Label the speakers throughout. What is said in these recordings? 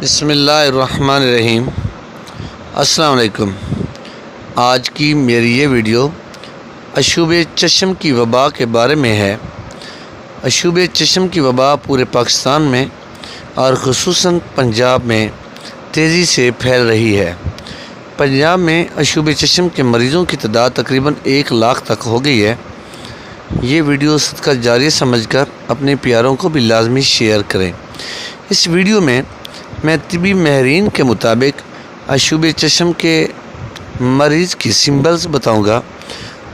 Speaker 1: بسم اللہ الرحمن الرحیم۔ السلام علیکم۔ آج کی میری یہ ویڈیو عشوب چشم کی وبا کے بارے میں ہے۔ عشوب چشم کی وبا پورے پاکستان میں اور خصوصاً پنجاب میں تیزی سے پھیل رہی ہے۔ پنجاب میں عشوب چشم کے مریضوں کی تعداد تقریباً 1 لاکھ تک ہو گئی ہے۔ یہ ویڈیو صدقہ جاریہ سمجھ کر اپنے پیاروں کو بھی لازمی شیئر کریں۔ اس ویڈیو میں طبی ماہرین کے مطابق عشوب چشم کے مریض کی سمبلز بتاؤں گا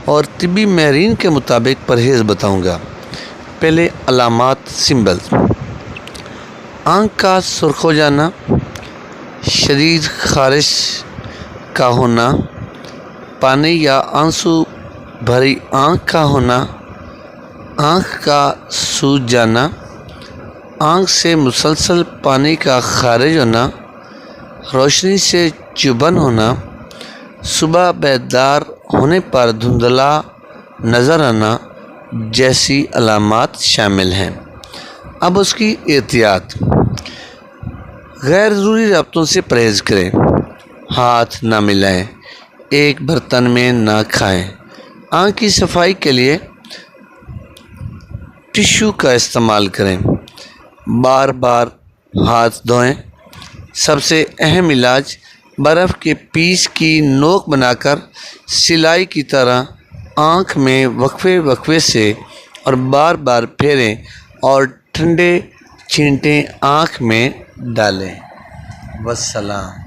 Speaker 1: اور طبی ماہرین کے مطابق پرہیز بتاؤں گا۔ پہلے علامات سمبلز: آنکھ کا سرخ ہو جانا، شدید خارش کا ہونا، پانی یا آنسو بھری آنکھ کا ہونا، آنکھ کا سوج جانا، آنکھ سے مسلسل پانی کا خارج ہونا، روشنی سے چبھن ہونا، صبح بیدار ہونے پر دھندلا نظر آنا جیسی علامات شامل ہیں۔ اب اس کی احتیاط: غیر ضروری رابطوں سے پرہیز کریں، ہاتھ نہ ملائیں، ایک برتن میں نہ کھائیں، آنکھ کی صفائی کے لیے ٹشو کا استعمال کریں، بار بار ہاتھ دھوئیں۔ سب سے اہم علاج: برف کے پیس کی نوک بنا کر سلائی کی طرح آنکھ میں وقفے سے اور بار بار پھیریں اور ٹھنڈے چھینٹے آنکھ میں ڈالیں۔ والسلام۔